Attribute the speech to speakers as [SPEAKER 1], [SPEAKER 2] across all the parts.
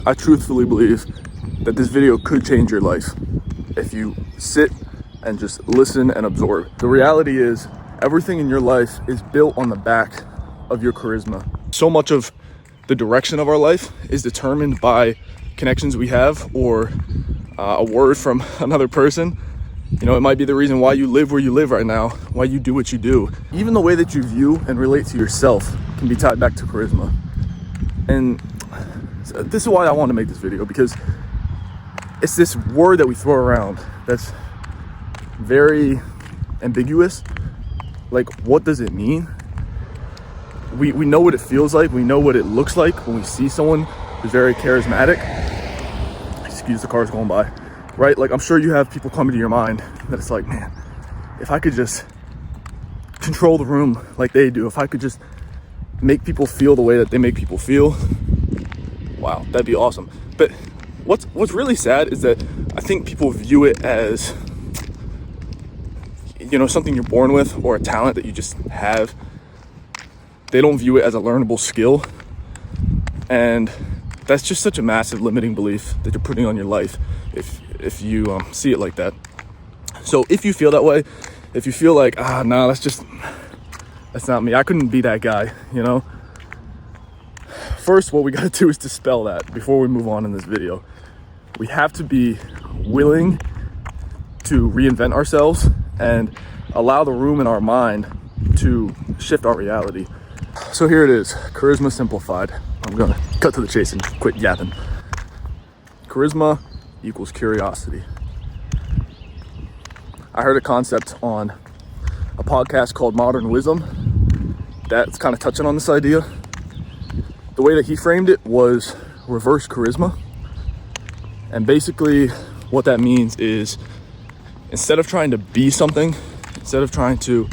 [SPEAKER 1] I truthfully believe that this video could change your life if you sit and just listen and absorb. The reality is everything in your life is built on the back of your charisma. So much of the direction of our life is determined by connections we have or a word from another person. You know, it might be the reason why you live where you live right now, why you do what you do. Even the way that you view and relate to yourself can be tied back to charisma. And this is why I want to make this video, because it's this word that we throw around that's very ambiguous. Like, what does it mean? We know what it feels like. We know what it looks like when we see someone who's very charismatic. Excuse the cars going by, right? Like, I'm sure you have people coming to your mind that it's like, man, if I could just control the room like they do, if I could just make people feel the way that they make people feel, wow, that'd be awesome. But what's really sad is that I think people view it as, you know, something you're born with or a talent that you just have. They don't view it as a learnable skill. And that's just such a massive limiting belief that you're putting on your life if you see it like that. So if you feel that way, if you feel like, no, that's not me, I couldn't be that guy, you know? First, what we gotta do is dispel that before we move on in this video. We have to be willing to reinvent ourselves and allow the room in our mind to shift our reality. So here it is, charisma simplified. I'm gonna cut to the chase and quit yapping. Charisma equals curiosity. I heard a concept on a podcast called Modern Wisdom that's kind of touching on this idea. The way that he framed it was reverse charisma. And basically what that means is, instead of trying to be something, instead of trying to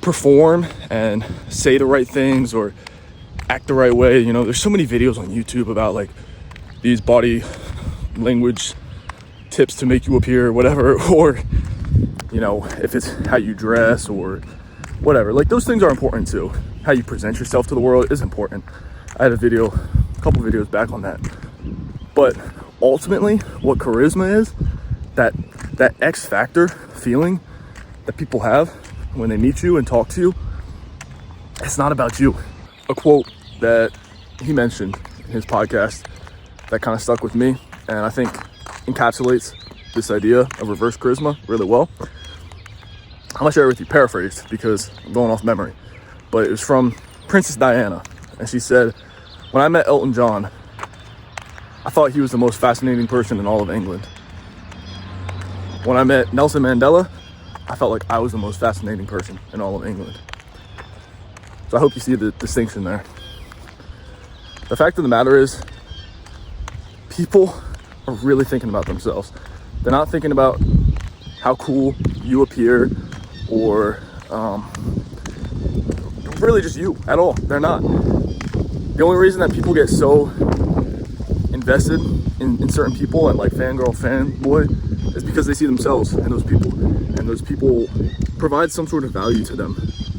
[SPEAKER 1] perform and say the right things or act the right way, you know, there's so many videos on YouTube about like these body language tips to make you appear whatever, or, you know, if it's how you dress or whatever, like those things are important too. How you present yourself to the world is important. I had a couple videos back on that. But ultimately what charisma is, that X factor feeling that people have when they meet you and talk to you, it's not about you. A quote that he mentioned in his podcast that kind of stuck with me, and I think encapsulates this idea of reverse charisma really well. I'm gonna share it with you paraphrased because I'm going off memory, but it was from Princess Diana, and she said, "When I met Elton John, I thought he was the most fascinating person in all of England. When I met Nelson Mandela, I felt like I was the most fascinating person in all of England." So I hope you see the distinction there. The fact of the matter is, people are really thinking about themselves. They're not thinking about how cool you appear or really just you at all. They're not. The only reason that people get so invested in certain people and like fangirl, fanboy, is because they see themselves in those people. And those people provide some sort of value to them.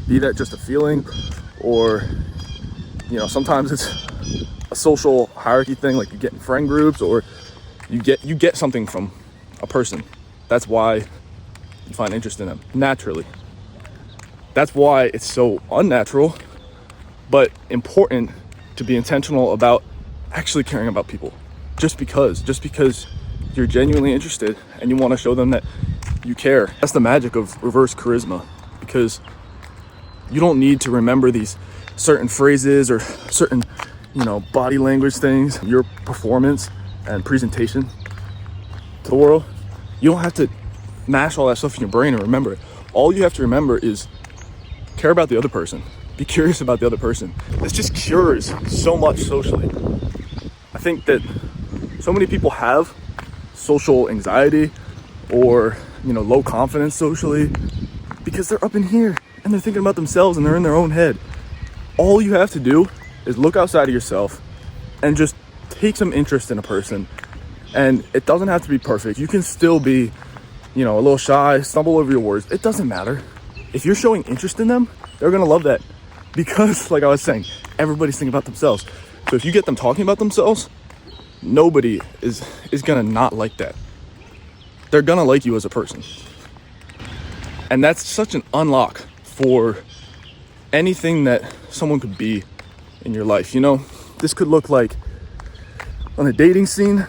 [SPEAKER 1] Be that just a feeling, or, you know, sometimes it's a social hierarchy thing, like you get in friend groups, or you get something from a person. That's why you find interest in them naturally. That's why it's so unnatural, but important to be intentional about actually caring about people. Just because you're genuinely interested and you want to show them that you care. That's the magic of reverse charisma, because you don't need to remember these certain phrases or certain, you know, body language things. Your performance and presentation to the world, you don't have to mash all that stuff in your brain and remember it. All you have to remember is care about the other person. Be curious about the other person. This just cures so much socially. I think that so many people have social anxiety or, you know, low confidence socially because they're up in here and they're thinking about themselves and they're in their own head. All you have to do is look outside of yourself and just take some interest in a person. And it doesn't have to be perfect. You can still be, you know, a little shy, stumble over your words. It doesn't matter. If you're showing interest in them, they're gonna love that, because like I was saying, everybody's thinking about themselves. So if you get them talking about themselves, Nobody is gonna not like that. They're gonna like you as a person. And that's such an unlock for anything that someone could be in your life. You know, this could look like on a dating scene,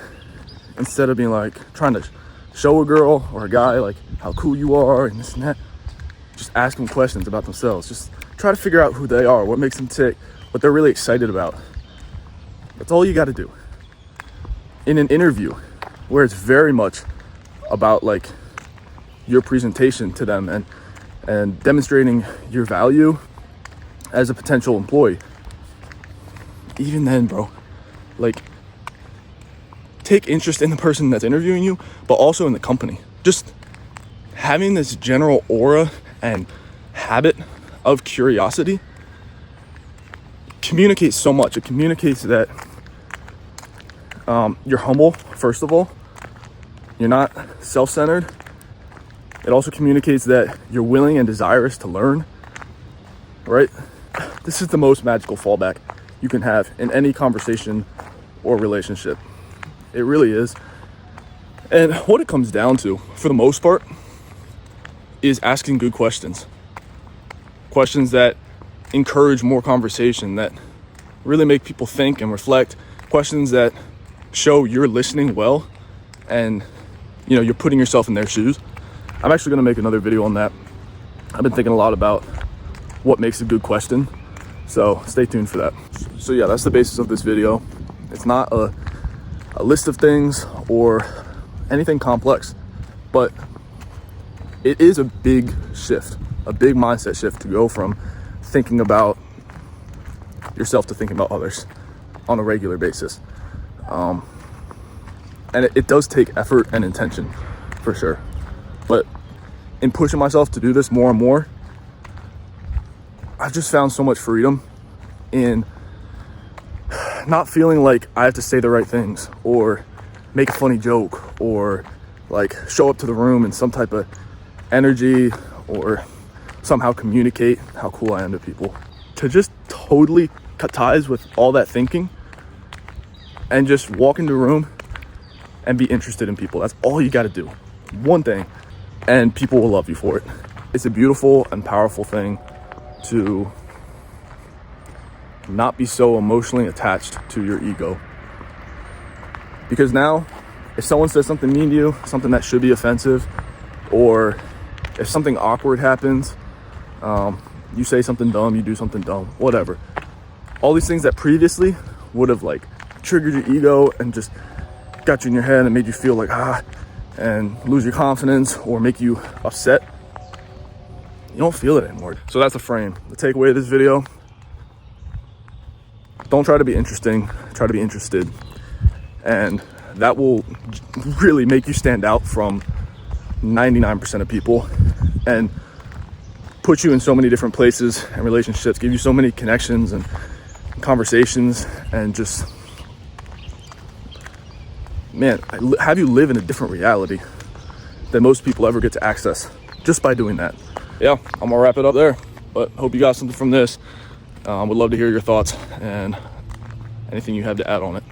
[SPEAKER 1] instead of being like trying to show a girl or a guy like how cool you are and this and that, just ask them questions about themselves. Just try to figure out who they are, what makes them tick, what they're really excited about. That's all you got to do. In an interview where it's very much about like your presentation to them and demonstrating your value as a potential employee, even then, bro, like, take interest in the person that's interviewing you, but also in the company. Just having this general aura and habit of curiosity communicates so much. It communicates that you're humble, first of all. You're not self-centered. It also communicates that you're willing and desirous to learn, right? This is the most magical fallback you can have in any conversation or relationship. It really is. And what it comes down to, for the most part, is asking good questions. Questions that encourage more conversation, that really make people think and reflect. Questions that show you're listening well and, you know, you're putting yourself in their shoes. I'm actually going to make another video on that. I've been thinking a lot about what makes a good question, so stay tuned for that. So yeah, that's the basis of this video. It's not a list of things or anything complex, but it is a big shift, a big mindset shift to go from thinking about yourself to thinking about others on a regular basis. And it does take effort and intention, for sure. But in pushing myself to do this more and more, I've just found so much freedom in not feeling like I have to say the right things or make a funny joke or like show up to the room in some type of energy or somehow communicate how cool I am to people. To just totally cut ties with all that thinking and just walk into a room and be interested in people. That's all you got to do. One thing, and people will love you for it. It's a beautiful and powerful thing to not be so emotionally attached to your ego. Because now, if someone says something mean to you, something that should be offensive, or if something awkward happens, you say something dumb, you do something dumb, whatever. All these things that previously would have like triggered your ego and just got you in your head and made you feel like and lose your confidence or make you upset, you don't feel it anymore. So that's the frame. The takeaway of this video: don't try to be interesting, try to be interested. And that will really make you stand out from 99% of people and put you in so many different places and relationships, give you so many connections and conversations, and just, man, have you live in a different reality than most people ever get to access just by doing that. Yeah, I'm gonna wrap it up there, but hope you got something from this. Would love to hear your thoughts and anything you have to add on it.